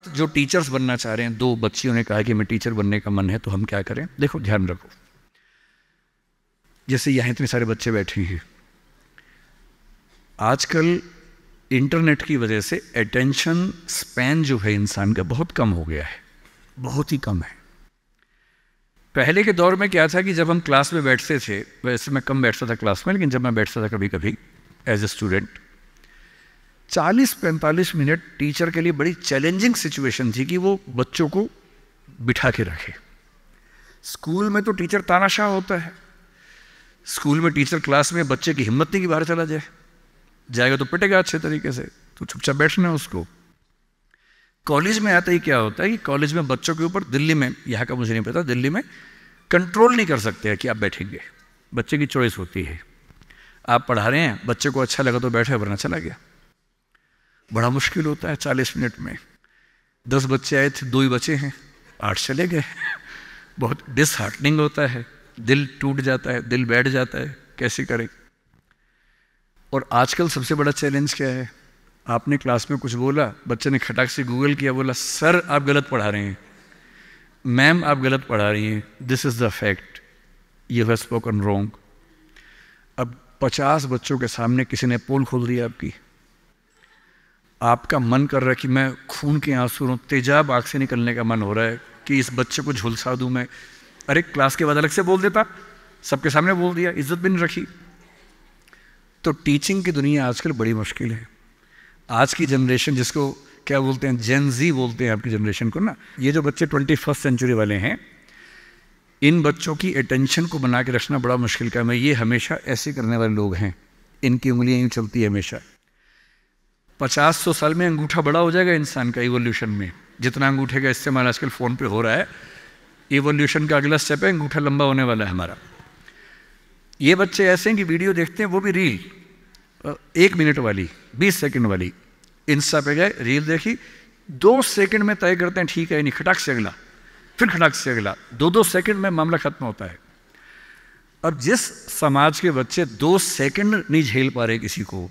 जो टीचर्स बनना चाह रहे हैं, 2 बच्चियों ने कहा कि मैं टीचर बनने का मन है, तो हम क्या करें? देखो, ध्यान रखो, जैसे यहाँ इतने सारे बच्चे बैठे हैं, आजकल इंटरनेट की वजह से अटेंशन स्पैन जो है इंसान का बहुत कम हो गया है, बहुत ही कम है। पहले के दौर में क्या था कि जब हम क्लास में बैठते थे, वैसे मैं कम बैठता था क्लास में, लेकिन जब मैं बैठता था कभी कभी as a student, 40-45 minute teacher के लिए बड़ी चैलेंजिंग सिचुएशन थी कि वो बच्चों को बिठा के रखे। स्कूल में तो टीचर तानाशाह होता है, स्कूल में टीचर क्लास में बच्चे की हिम्मत नहीं कि बाहर चला जाए, जाएगा तो पिटेगा अच्छे तरीके से, तो चुपचाप बैठना है उसको। कॉलेज में आता ही क्या होता है कि कॉलेज में बच्चों के ऊपर, दिल्ली में, यहाँ का मुझे नहीं पता, दिल्ली में कंट्रोल नहीं कर सकते हैं कि आप बैठेंगे, बच्चे की चॉइस होती है। आप पढ़ा रहे हैं, बच्चे को अच्छा लगा तो बैठे, वरना चला गया। बड़ा मुश्किल होता है 40 मिनट में। 10 बच्चे आए थे, 2 ही बचे हैं, 8 चले गए। बहुत डिसहार्टनिंग होता है, दिल टूट जाता है, दिल बैठ जाता है, कैसे करें। और आजकल सबसे बड़ा चैलेंज क्या है? आपने क्लास में कुछ बोला, बच्चे ने खटाक से गूगल किया, बोला सर आप गलत पढ़ा रहे हैं, मैम आप गलत पढ़ा रही हैं, this is the fact, you have spoken wrong. अब 50 बच्चों के सामने किसी ने पोल खोल दिया आपकी, आपका मन कर रहा है कि मैं खून के आंसू, तेजाब आँख से निकलने का मन हो रहा है कि इस बच्चे को झुलसा दूं मैं। अरे क्लास के बाद अलग से बोल देता, सबके सामने बोल दिया, इज्जत भी नहीं रखी। तो टीचिंग की दुनिया आजकल बड़ी मुश्किल है। आज की जनरेशन, जिसको क्या बोलते हैं, जेन ज़ी बोलते हैं आपकी जनरेशन को ना, ये जो बच्चे 21वीं सेंचुरी वाले हैं, इन बच्चों की अटेंशन को बना के रखना बड़ा मुश्किल काम है। ये हमेशा ऐसे करने वाले लोग हैं, इनकी उंगलियां यूँ चलती है हमेशा। 50-100 साल में अंगूठा बड़ा हो जाएगा इंसान का इवोल्यूशन में, जितना अंगूठे का इस्तेमाल आजकल फ़ोन पे हो रहा है, इवोल्यूशन का अगला स्टेप है, अंगूठा लंबा होने वाला है हमारा। ये बच्चे ऐसे हैं कि वीडियो देखते हैं, वो भी रील 1 मिनट वाली, 20 सेकंड वाली, इंस्टा पे गए, रील देखी, 2 सेकंड में तय करते हैं ठीक है नहीं, खटाक से अगला, फिर खटाक से अगला, 2-2 सेकंड में मामला खत्म होता है। अब जिस समाज के बच्चे 2 सेकंड नहीं झेल पा रहे किसी को,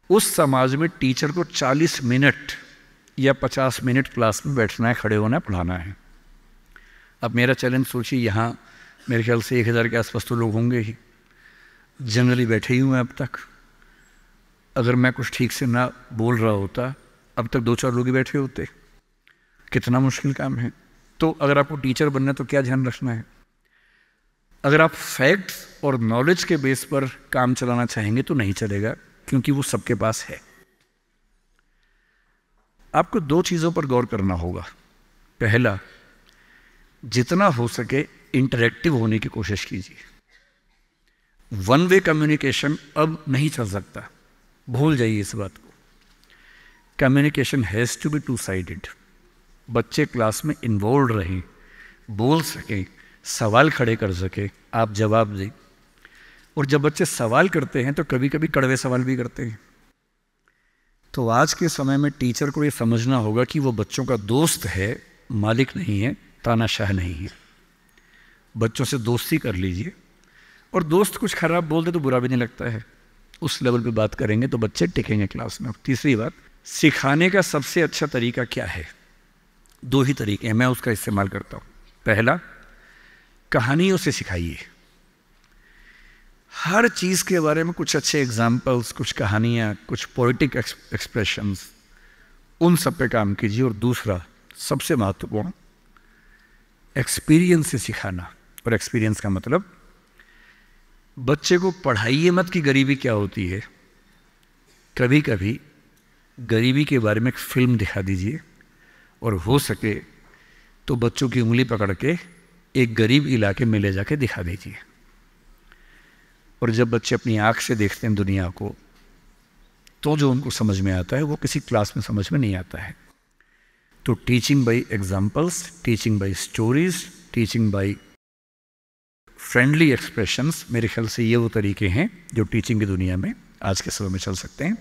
उस समाज में टीचर को 40 मिनट या 50 मिनट क्लास में बैठना है, खड़े होना है, पढ़ाना है। अब मेरा चैलेंज सोचिए, यहाँ मेरे ख्याल से 1000 के आसपास तो लोग होंगे ही, जनरली बैठे ही हुए अब तक। अगर मैं कुछ ठीक से ना बोल रहा होता, अब तक 2-4 लोग ही बैठे होते। कितना मुश्किल काम है। तो अगर आपको टीचर बनना है तो क्या ध्यान रखना है? अगर आप फैक्ट्स और नॉलेज के बेस पर काम चलाना चाहेंगे तो नहीं चलेगा, क्योंकि वो सबके पास है। आपको 2 चीज़ों पर गौर करना होगा। पहला, जितना हो सके इंटरेक्टिव होने की कोशिश कीजिए। वन वे कम्युनिकेशन अब नहीं चल सकता, भूल जाइए इस बात को। Communication has to be 2 sided. बच्चे क्लास में इन्वॉल्व रहें, बोल सकें, सवाल खड़े कर सकें, आप जवाब दें। और जब बच्चे सवाल करते हैं तो कभी कभी कड़वे सवाल भी करते हैं। तो आज के समय में टीचर को ये समझना होगा कि वो बच्चों का दोस्त है, मालिक नहीं है, तानाशाह नहीं है। बच्चों से दोस्ती कर लीजिए, और दोस्त कुछ खराब बोल दे तो बुरा भी नहीं लगता है, उस लेवल पे बात करेंगे तो बच्चे टिकेंगे क्लास में। तीसरी बात, सिखाने का सबसे अच्छा तरीका क्या है? 2 ही तरीके हैं, मैं उसका इस्तेमाल करता हूँ। पहला, कहानियों से सिखाइए। हर चीज़ के बारे में कुछ अच्छे एग्जाम्पल्स, कुछ कहानियाँ, कुछ पोइटिक एक्सप्रेशंस, उन सब पे काम कीजिए। और दूसरा, सबसे महत्वपूर्ण, एक्सपीरियंस से सिखाना। और एक्सपीरियंस का मतलब, बच्चे को पढ़ाइए मत कि गरीबी क्या होती है, कभी कभी गरीबी के बारे में एक फिल्म दिखा दीजिए, और हो सके तो बच्चों की उंगली पकड़ के एक गरीब इलाके में ले जाके दिखा दीजिए। और जब बच्चे अपनी आँख से देखते हैं दुनिया को, तो जो उनको समझ में आता है वो किसी क्लास में समझ में नहीं आता है। तो teaching bye examples, teaching bye stories, teaching bye friendly expressions, मेरे ख्याल से ये वो तरीके हैं जो टीचिंग की दुनिया में आज के समय में चल सकते हैं।